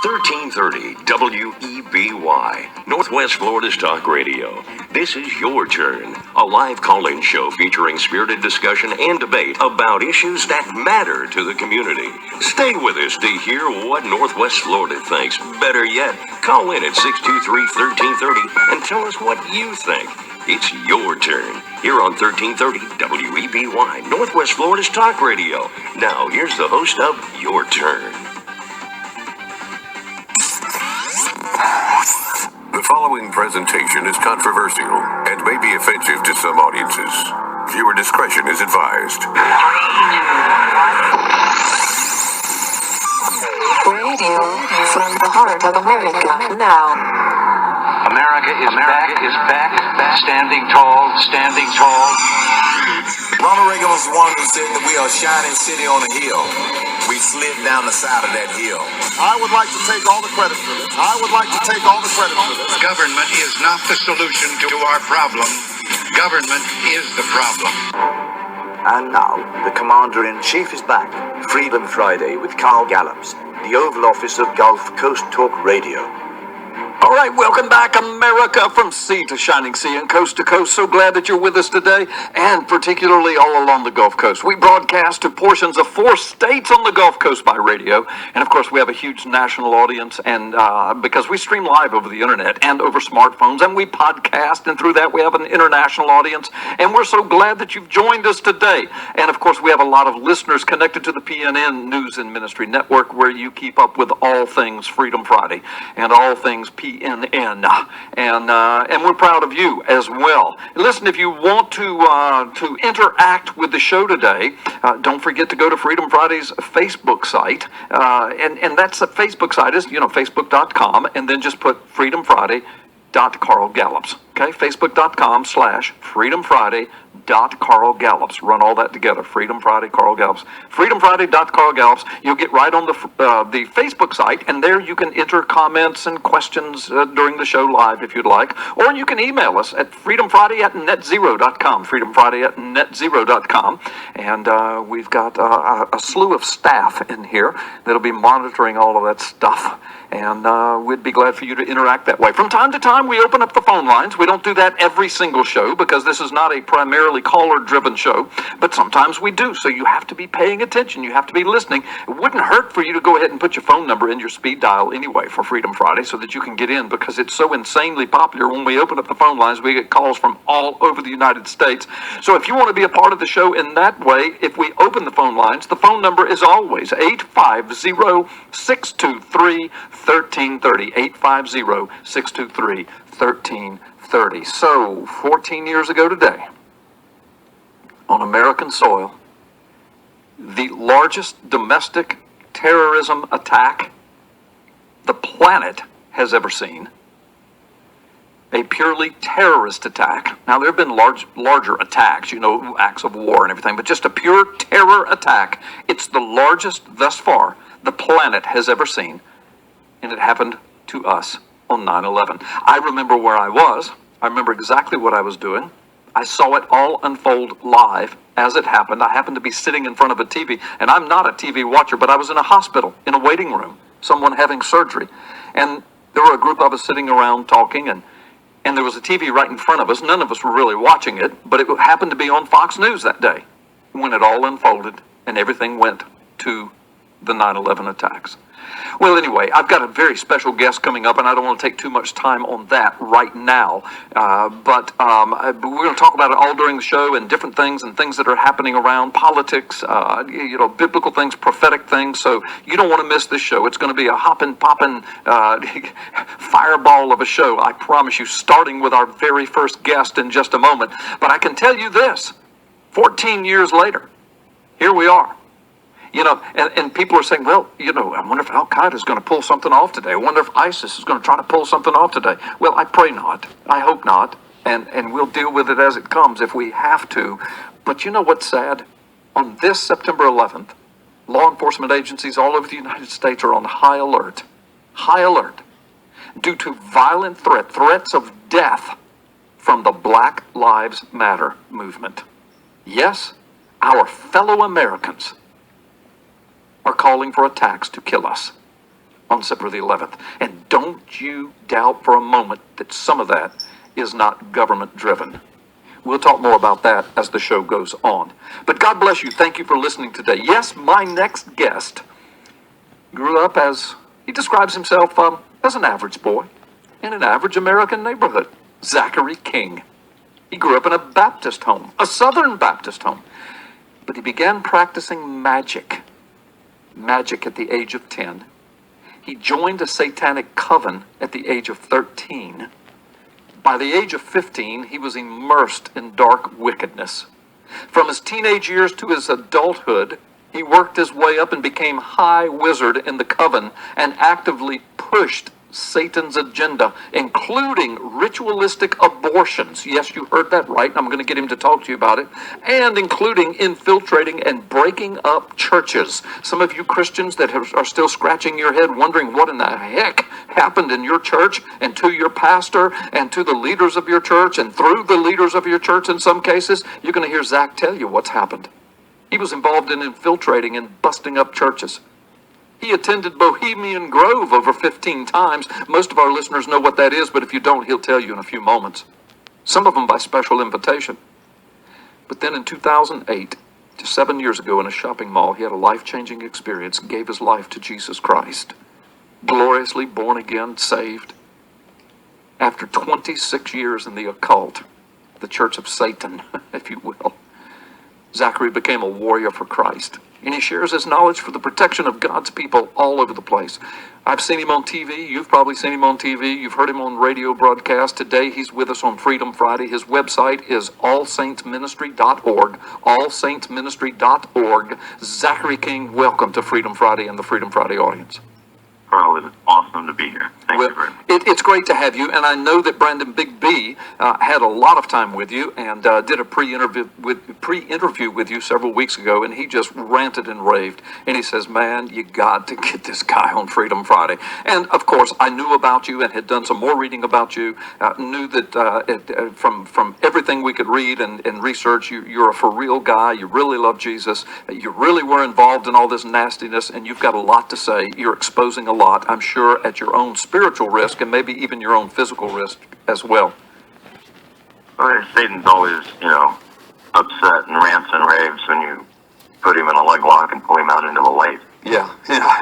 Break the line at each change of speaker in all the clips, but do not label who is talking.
1330 WEBY, Northwest Florida's Talk Radio. This is Your Turn, a live call-in show featuring spirited discussion and debate about issues that matter to the community. Stay with us to hear what Northwest Florida thinks. Better yet, call in at 623-1330 and tell us what you think. It's Your Turn here on 1330 WEBY, Northwest Florida's Talk Radio. Now, here's the host of Your Turn.
The following presentation is controversial and may be offensive to some audiences. Viewer discretion is advised.
Radio from the heart of America now.
America is back, standing tall, standing tall.
Ronald Reagan was the one who said that we are a shining city on a hill. We slid down the side of that hill.
I would like to take all the credit for this.
Government is not the solution to our problem. Government is the problem.
And now, the Commander-in-Chief is back. Freedom Friday with Carl Gallups, the Oval Office of Gulf Coast Talk Radio.
All right, welcome back, America, from sea to shining sea and coast to coast. So glad that you're with us today, and particularly all along the Gulf Coast. We broadcast to portions of 4 states on the Gulf Coast by radio, and of course we have a huge national audience, and because we stream live over the internet and over smartphones, and we podcast, and through that we have an international audience, and we're so glad that you've joined us today. And of course we have a lot of listeners connected to the PNN News and Ministry Network, where you keep up with all things Freedom Friday and all things PNN, and we're proud of you as well. Listen, if you want to interact with the show today, don't forget to go to Freedom Friday's Facebook site, and that's the Facebook site is facebook.com, and then just put Freedom Friday Carl Gallups. Okay, facebook.com/Freedom Friday Carl Gallups. Run all that together. Freedom Friday Carl Gallups. Freedom Friday Carl Gallups. You'll get right on the Facebook site, and there you can enter comments and questions during the show live if you'd like, or you can email us at freedomfriday@netzero.com. freedomfriday@netzero.com, and we've got a slew of staff in here that'll be monitoring all of that stuff. And we'd be glad for you to interact that way. From time to time, we open up the phone lines. We don't do that every single show because this is not a primarily caller-driven show, but sometimes we do. So you have to be paying attention. You have to be listening. It wouldn't hurt for you to go ahead and put your phone number in your speed dial anyway for Freedom Friday so that you can get in, because it's so insanely popular. When we open up the phone lines, we get calls from all over the United States. So if you want to be a part of the show in that way, if we open the phone lines, the phone number is always 850-623-1330. 850-623-1330. So, 14 years ago today, on American soil, the largest domestic terrorism attack the planet has ever seen. A purely terrorist attack. Now, there have been larger attacks, acts of war and everything, but just a pure terror attack. It's the largest thus far the planet has ever seen. And it happened to us on 9/11. I remember where I was. I remember exactly what I was doing. I saw it all unfold live as it happened. I happened to be sitting in front of a TV, and I'm not a TV watcher, but I was in a hospital, in a waiting room, someone having surgery. And there were a group of us sitting around talking, and there was a TV right in front of us. None of us were really watching it, but it happened to be on Fox News that day when it all unfolded and everything went to the 9/11 attacks. Well, anyway, I've got a very special guest coming up, and I don't want to take too much time on that right now. But we're going to talk about it all during the show, and different things and things that are happening around politics, biblical things, prophetic things. So you don't want to miss this show. It's going to be a hopping, popping fireball of a show, I promise you, starting with our very first guest in just a moment. But I can tell you this, 14 years later, here we are. And people are saying, well, I wonder if Al-Qaeda is going to pull something off today. I wonder if ISIS is going to try to pull something off today. Well, I pray not. I hope not. And we'll deal with it as it comes if we have to. But you know what's sad? On this September 11th, law enforcement agencies all over the United States are on high alert, due to violent threats of death from the Black Lives Matter movement. Yes, our fellow Americans are calling for attacks to kill us. on September the 11th. And don't you doubt for a moment that some of that is not government driven. We'll talk more about that as the show goes on. But God bless you. Thank you for listening today. Yes, my next guest grew up as, he describes himself as an average boy in an average American neighborhood. Zachary King. He grew up in a Baptist home, a Southern Baptist home. But he began practicing magic at the age of 10. He joined a satanic coven at the age of 13. By the age of 15, he was immersed in dark wickedness. From his teenage years to his adulthood, he worked his way up and became high wizard in the coven and actively pushed Satan's agenda, including ritualistic abortions. Yes, you heard that right. I'm going to get him to talk to you about it. And including infiltrating and breaking up churches. Some of you Christians that are still scratching your head wondering what in the heck happened in your church and to your pastor and to the leaders of your church and through the leaders of your church in some cases, you're going to hear Zach tell you what's happened. He was involved in infiltrating and busting up churches. He attended Bohemian Grove over 15 times. Most of our listeners know what that is, but if you don't, he'll tell you in a few moments. Some of them by special invitation. But then in 2008, just 7 years ago in a shopping mall, he had a life-changing experience, gave his life to Jesus Christ. Gloriously born again, saved. After 26 years in the occult, the Church of Satan, if you will, Zachary became a warrior for Christ. And he shares his knowledge for the protection of God's people all over the place. I've seen him on TV. You've probably seen him on TV. You've heard him on radio broadcast. Today he's with us on Freedom Friday. His website is allsaintsministry.org. Allsaintsministry.org. Zachary King, welcome to Freedom Friday and the Freedom Friday audience.
Carl, it is awesome to be here. Thank you very much.
It's great to have you, and I know that Brandon Big B had a lot of time with you and did a pre-interview with you several weeks ago, and he just ranted and raved, and he says, man, you got to get this guy on Freedom Friday. And of course, I knew about you and had done some more reading about you, knew that from everything we could read and research, you're a for real guy, you really love Jesus, you really were involved in all this nastiness, and you've got a lot to say. You're exposing a lot, I'm sure, at your own spiritual risk and maybe even your own physical risk as well.
Well, Satan's always, upset and rants and raves when you put him in a leg lock and pull him out into the light.
Yeah,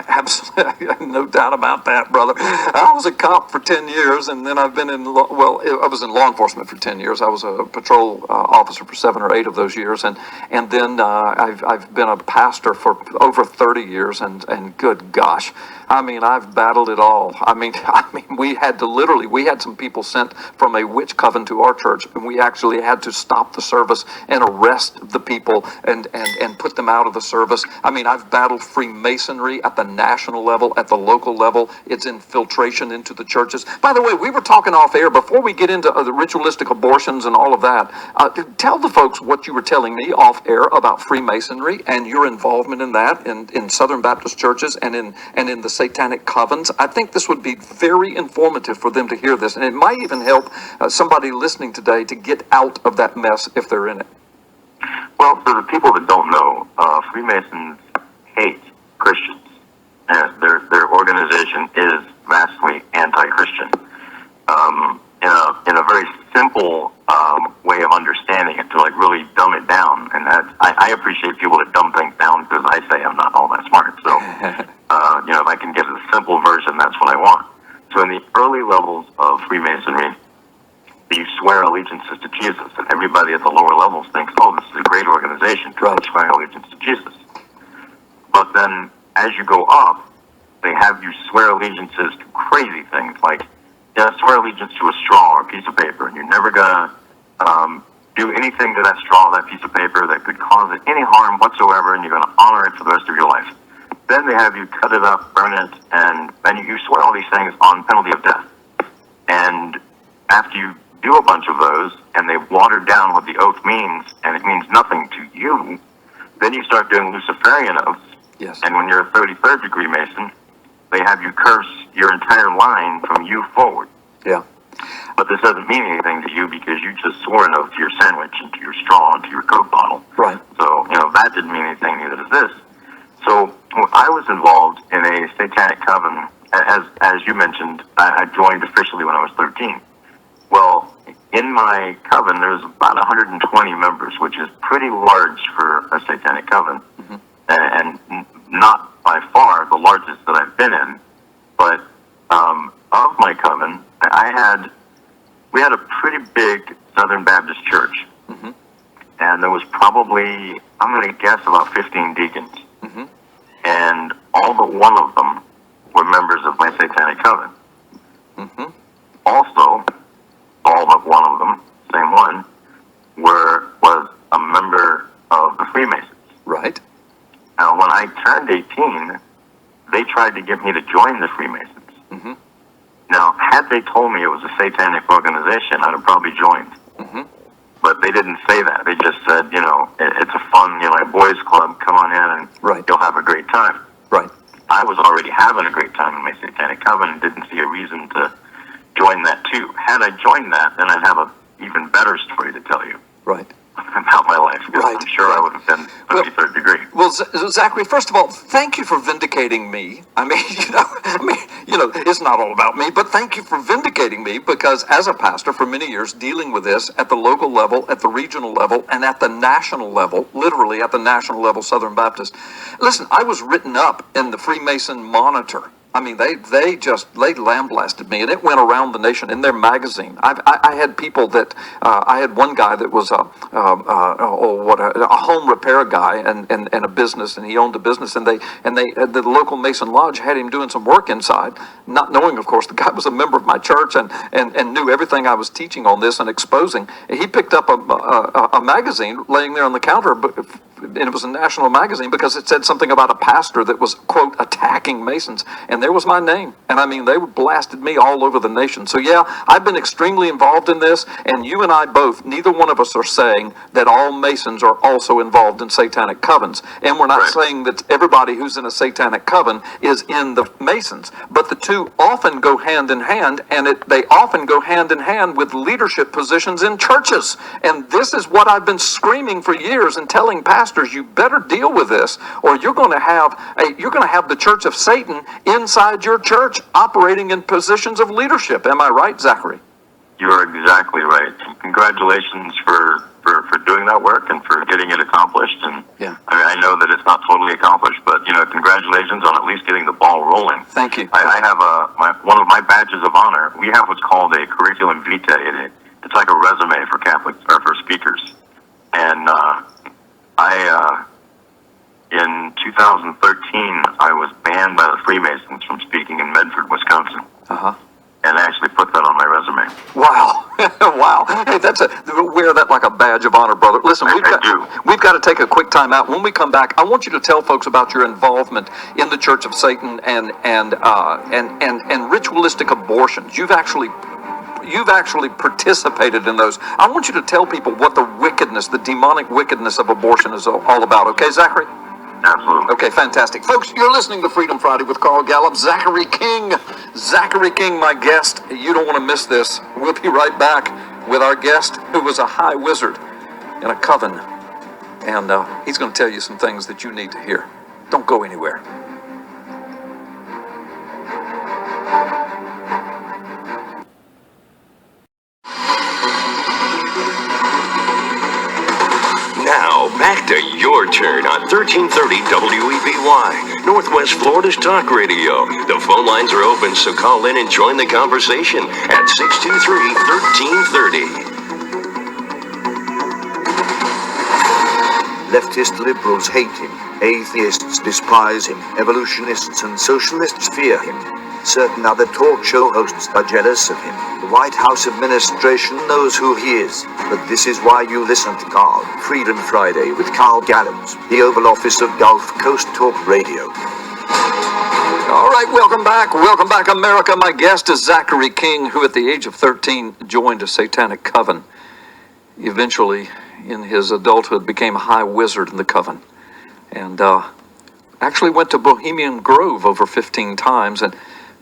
absolutely. No doubt about that, brother. I was a cop for 10 years, and then I've been I was in law enforcement for 10 years. I was a patrol officer for 7 or 8 of those years, and then I've been a pastor for over 30 years, and good gosh, I've battled it all. We had some people sent from a witch coven to our church, and we actually had to stop the service and arrest the people and put them out of the service. I've battled Freemasonry at the national level, at the local level. It's infiltration into the churches. By the way, we were talking off air before we get into the ritualistic abortions and all of that. Tell the folks what you were telling me off air about Freemasonry and your involvement in that in Southern Baptist churches and in the satanic covens. I think this would be very informative for them to hear this, and it might even help somebody listening today to get out of that mess if they're in it.
Well, for the people that don't know, Freemasons hate Christians. Their organization is vastly anti-Christian. In a very simple way of understanding it, to really dumb it down, and I appreciate people that dumb things down because I say I'm not all that smart. So, if I can get a simple version, that's what I want. So in the early levels of Freemasonry, you swear allegiances to Jesus, and everybody at the lower levels thinks, oh, this is a great organization because I'm swearing allegiance to Jesus. But then, as you go up, they have you swear allegiances to crazy things, like swear allegiance to a straw or a piece of paper, and you're never gonna do anything to that straw, that piece of paper, that could cause it any harm whatsoever, and you're gonna honor it for the rest of your life. Then they have you cut it up, burn it, and you swear all these things on penalty of death. And after you do a bunch of those, and they've watered down what the oath means, and it means nothing to you, then you start doing Luciferian oaths.
Yes.
And when you're a 33rd degree Mason, they have you curse your entire line from you forward.
Yeah.
But this doesn't mean anything to you because you just swore an oath to your sandwich and to your straw and to your Coke bottle.
Right.
So, that didn't mean anything, neither does this. So I was involved in a satanic coven. As you mentioned, I joined officially when I was 13. Well, in my coven, there's about 120 members, which is pretty large for a satanic coven, and not by far the largest that I've been in. But of my coven, we had a pretty big Southern Baptist church, and there was probably, I'm going to guess, about 15 deacons, and all but one of them were members of my satanic coven. Also, all but one of them, same one, was a member of the Freemasons.
Right.
Now, when I turned 18, they tried to get me to join the Freemasons. Now, had they told me it was a satanic organization, I'd have probably joined. But they didn't say that. They just said, it's a fun, a boys' club. Come on in and you'll have a great time.
Right.
I was already having a great time in my satanic coven and didn't see a reason to join that too. Had I joined that, then I'd have an even better story to tell you.
Right.
About my life, because I'm sure I would have been 33rd degree.
Well, Zachary, first of all, thank you for vindicating me. I mean, it's not all about me, but thank you for vindicating me, because as a pastor for many years, dealing with this at the local level, at the regional level, and at the national level, literally at the national level, Southern Baptist. Listen, I was written up in the Freemason Monitor. I mean, they lambasted me, and it went around the nation in their magazine. I had people that I had one guy that was a home repair guy and a business, and he owned a business, and the local Mason Lodge had him doing some work inside, not knowing, of course, the guy was a member of my church and knew everything I was teaching on this and exposing. He picked up a magazine laying there on the counter, and it was a national magazine because it said something about a pastor that was, quote, attacking Masons. And there was my name. And I mean, they blasted me all over the nation. So yeah, I've been extremely involved in this. And you and I both, neither one of us are saying that all Masons are also involved in satanic covens. And we're not saying that everybody who's in a satanic coven is in the Masons. But the two often go hand in hand, and they often go hand in hand with leadership positions in churches. And this is what I've been screaming for years and telling pastors, you better deal with this, or you're going to have the Church of Satan inside your church operating in positions of leadership. Am I right, Zachary?
You're exactly right. Congratulations for doing that work and for getting it accomplished. And I know that it's not totally accomplished, but congratulations on at least getting the ball rolling.
Thank you.
I have one of my badges of honor. We have what's called a curriculum vitae. It's like a resume for Catholics or for speakers. And in 2013, I was banned by the Freemasons from speaking in Medford, Wisconsin. And I actually put that on my resume.
Wow. Wow. Hey, wear that like a badge of honor, brother. Listen, we've got to take a quick time out. When we come back, I want you to tell folks about your involvement in the Church of Satan and ritualistic abortions. You've actually participated in those. I want you to tell people what the demonic wickedness of abortion is all about. Okay, Zachary?
Absolutely.
Okay, fantastic. Folks, you're listening to Freedom Friday with Carl Gallup. Zachary King. Zachary King, my guest. You don't want to miss this. We'll be right back with our guest, who was a high wizard in a coven. And he's going to tell you some things that you need to hear. Don't go anywhere.
Now, back to your turn on 1330 WEBY, Northwest Florida's talk radio. The phone lines are open, so call in and join the conversation at 623-1330.
Leftist liberals hate him, atheists despise him, evolutionists and socialists fear him. Certain other talk show hosts are jealous of him. The White House administration knows who he is, but this is why you listen to Carl. Freedom Friday with Carl Gallups, the Oval Office of Gulf Coast Talk Radio.
All right, welcome back. Welcome back, America. My guest is Zachary King, who at the age of 13 joined a satanic coven. Eventually, in his adulthood, became a high wizard in the coven. And actually went to Bohemian Grove over 15 times. And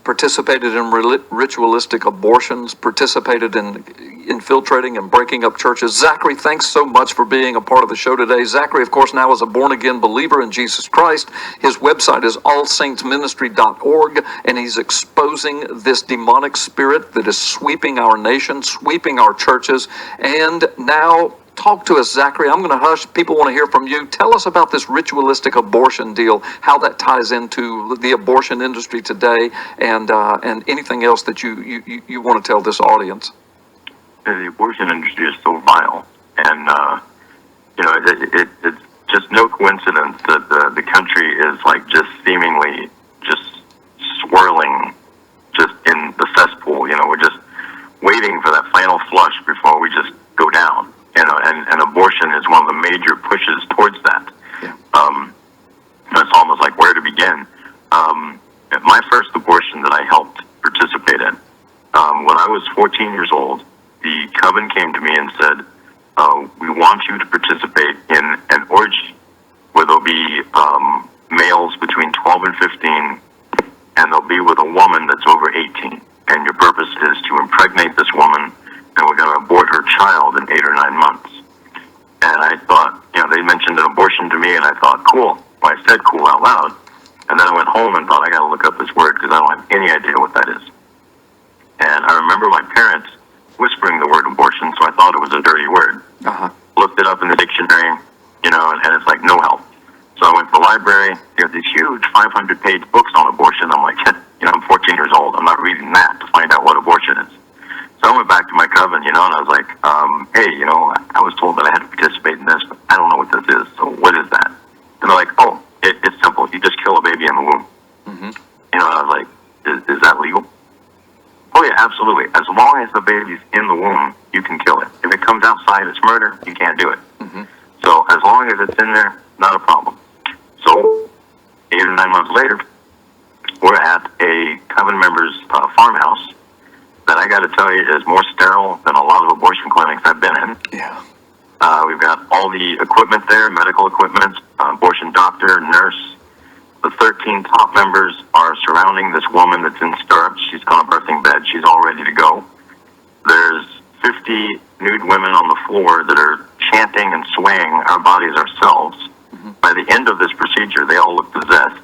participated in ritualistic abortions, participated in infiltrating and breaking up churches. Zachary, thanks so much for being a part of the show today. Zachary, of course, now is a born-again believer in Jesus Christ. His website is allsaintsministry.org, and he's exposing this demonic spirit that is sweeping our nation, sweeping our churches, and now talk to us, Zachary. I'm going to hush. People want to hear from you. Tell us about this ritualistic abortion deal, how that ties into the abortion industry today, and anything else that you want to tell this audience.
The abortion industry is so vile, and it's just no coincidence that the country is like just seemingly just swirling just in the cesspool. We're just waiting for that final flush before we just go down. And abortion is one of the major pushes towards that.
Yeah.
It's almost like where to begin. My first abortion that I helped participate in, when I was 14 years old, the coven came to me and said, we want you to participate in an orgy where there'll be males between 12 and 15, and they'll be with a woman that's over 18. And your purpose is to impregnate this woman, and we're going to abort her child in 8 or 9 months. And I thought, they mentioned an abortion to me, and I thought, cool. Well, I said cool out loud. And then I went home and thought, I got to look up this word because I don't have any idea what that is. And I remember my parents whispering the word abortion, so I thought it was a dirty word. Looked it up in the dictionary, and it's like no help. So I went to the library. There's these huge 500-page books on abortion. I'm like, I'm 14 years old. I'm not reading that to find out what abortion is. So I went back to my coven, and I was like, hey, I was told that I had to participate in this, but I don't know what this is, so what is that? And they're like, oh, it's simple. You just kill a baby in the womb.
Mm-hmm.
I was like, is that legal? Oh, yeah, absolutely. As long as the baby's in the womb, you can kill it. If it comes outside, it's murder. You can't do it.
Mm-hmm.
So as long as it's in there, not a problem. So 8 or 9 months later, we're at a coven member's farmhouse that I got to tell you is more sterile than a lot of abortion clinics I've been in.
Yeah.
We've got all the equipment there, medical equipment, abortion doctor, nurse. The 13 top members are surrounding this woman that's in stirrups. She's on a birthing bed. She's all ready to go. There's 50 nude women on the floor that are chanting and swaying our bodies ourselves.
Mm-hmm.
By the end of this procedure, they all look possessed.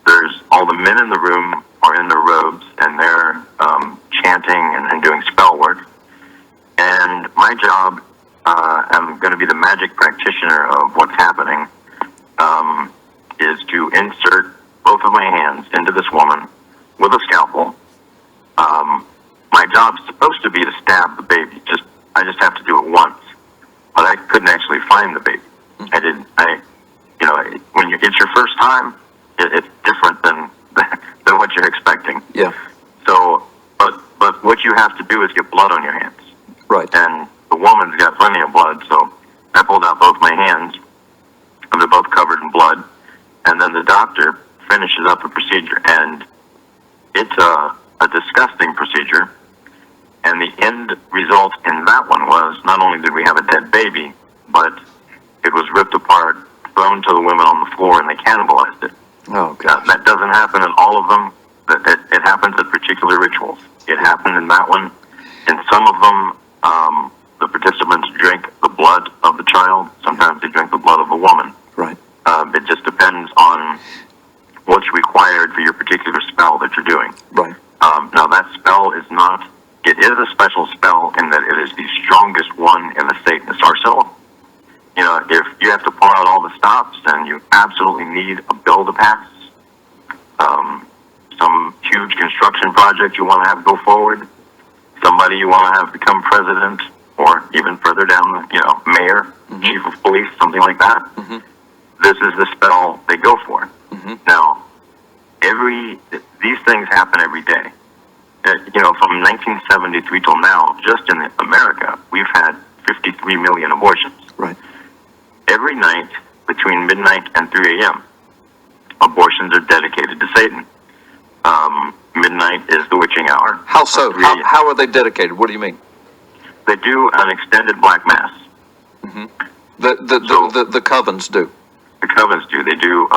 There's all the men in the room are in their robes, and they're chanting and doing spell work. And my job, I'm going to be the magic practitioner of what's happening, is to insert both of my hands into this woman with a scalpel. My job's supposed to be to stab the baby. I just have to do it once, but I couldn't actually find the baby. When it's your first time, it's different than what you're expecting.
Yeah.
So, but what you have to do is get blood on your hands.
Right.
And the woman's got plenty of blood, so I pulled out both my hands, and they're both covered in blood. And then the doctor finishes up the procedure, and it's a disgusting procedure. And the end result in that one was not only did we have a dead baby, but it was ripped apart, thrown to the women on the floor, and they cannibalized it.
Oh, God.
That doesn't happen in all of them. It happens at particular rituals. It happened in that one. In some of them, the participants drink the blood of the child. Sometimes they drink the blood of the woman.
Right.
It just depends on what's required for your particular spell that you're doing.
Right.
Now, that spell is not... It is a special spell in that it is the strongest one in the Satanist arsenal. If you have to pull out all the stops and you absolutely need a bill to pass, some huge construction project you want to have go forward, somebody you want to have become president, or even further down, mayor,
mm-hmm.
chief of police, something like that,
mm-hmm.
this is the spell they go for.
Mm-hmm.
Now, these things happen every day. From 1973 till now, just in America, we've had 53 million abortions.
Right.
Every night, between midnight and 3 a.m., abortions are dedicated to Satan. Midnight is the witching hour.
How so? How are they dedicated? What do you mean?
They do an extended black mass.
Mm-hmm. The covens do.
The covens do. They do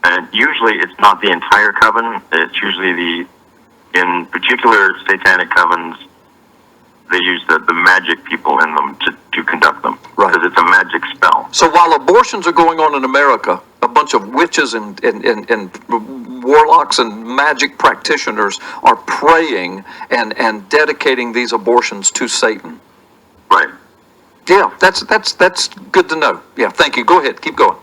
And usually it's not the entire coven. It's usually in particular satanic covens, they use the magic people in them to conduct them.
Right.
Because it's a magic spell.
So while abortions are going on in America, a bunch of witches and warlocks and magic practitioners are praying and dedicating these abortions to Satan.
Right.
Yeah, that's good to know. Yeah, thank you. Go ahead. Keep going.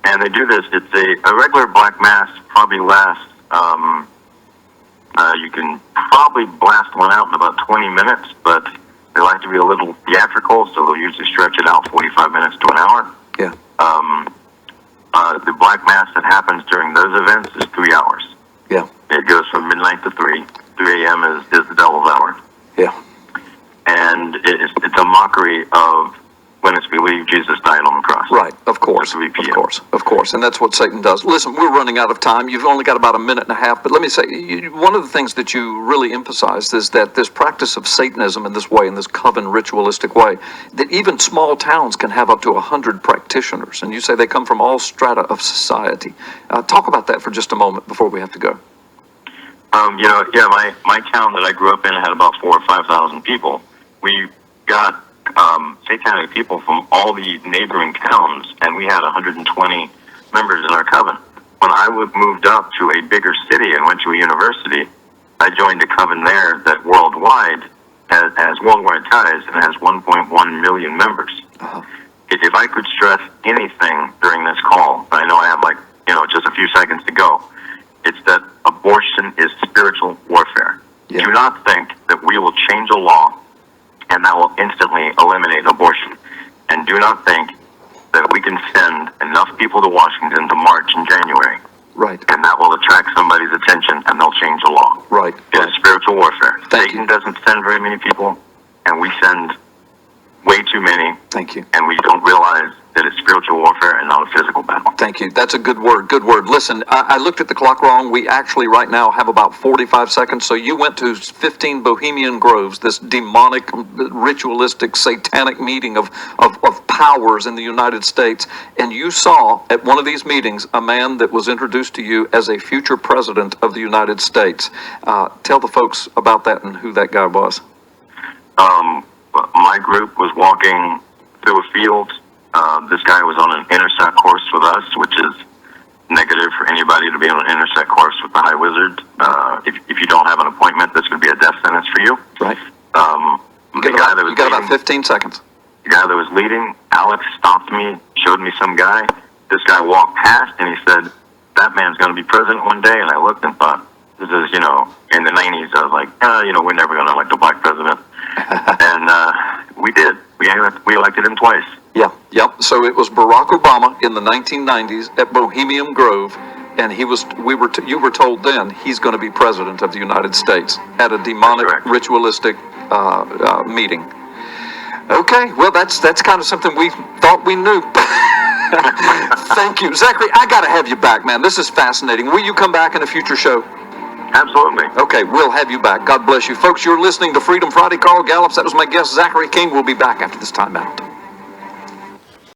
And they do this. It's a regular black mass probably lasts, you can probably blast one out in about 20 minutes, but they like to be a little theatrical, so they'll usually stretch it out 45 minutes to an hour.
Yeah.
The black mass that happens during those events is 3 hours.
Yeah.
It goes from midnight to 3. 3 a.m. is the devil's hour.
Yeah.
And it's a mockery of when it's believed Jesus died on the cross.
Right, of course, of course, and that's what Satan does. Listen, we're running out of time. You've only got about a minute and a half, but let me say, one of the things that you really emphasized is that this practice of Satanism in this way, in this coven ritualistic way, that even small towns can have up to 100 practitioners, and you say they come from all strata of society. Talk about that for just a moment before we have to go.
My town that I grew up in had about 4,000 or 5,000 people. We got satanic people from all the neighboring towns, and we had 120 members in our coven. When I moved up to a bigger city and went to a university, I joined a coven there that worldwide has worldwide ties and has 1.1 million members.
Uh-huh.
If I could stress anything during this call, I know I have just a few seconds to go, it's that abortion is spiritual warfare.
Yeah.
Do not think that we will change a law and that will instantly eliminate abortion. And do not think that we can send enough people to Washington to march in January.
Right.
And that will attract somebody's attention and they'll change the law.
Right.
It's spiritual warfare.
Thank
Satan
you.
doesn't send very many people, and we send way too many.
Thank you.
And we don't realize that it's spiritual warfare and not a physical battle.
Thank you. That's a good word. Good word. Listen, I looked at the clock wrong. We actually right now have about 45 seconds. So you went to 15 Bohemian Groves, this demonic, ritualistic, satanic meeting of powers in the United States. And you saw at one of these meetings a man that was introduced to you as a future president of the United States. Tell the folks about that and who that guy was.
My group was walking through a field. This guy was on an intersect course with us, which is negative for anybody to be on an intersect course with the High Wizard. If you don't have an appointment, this would be a death sentence for you.
Right.
You
got about 15 seconds.
The guy that was leading, Alex, stopped me, showed me some guy. This guy walked past and he said, "That man's going to be president one day." And I looked and thought, this is, in the 90s. I was like, we're never going to elect a black president. And we did. We elected him twice.
Yeah, yep. So it was Barack Obama in the 1990s at Bohemian Grove, and you were told then he's going to be president of the United States at a demonic, ritualistic meeting. Okay, well that's kind of something we thought we knew. Thank you, Zachary. I got to have you back, man. This is fascinating. Will you come back in a future show?
Absolutely.
Okay, we'll have you back. God bless you. Folks, you're listening to Freedom Friday. Carl Gallups. That was my guest, Zachary King. We'll be back after this time out.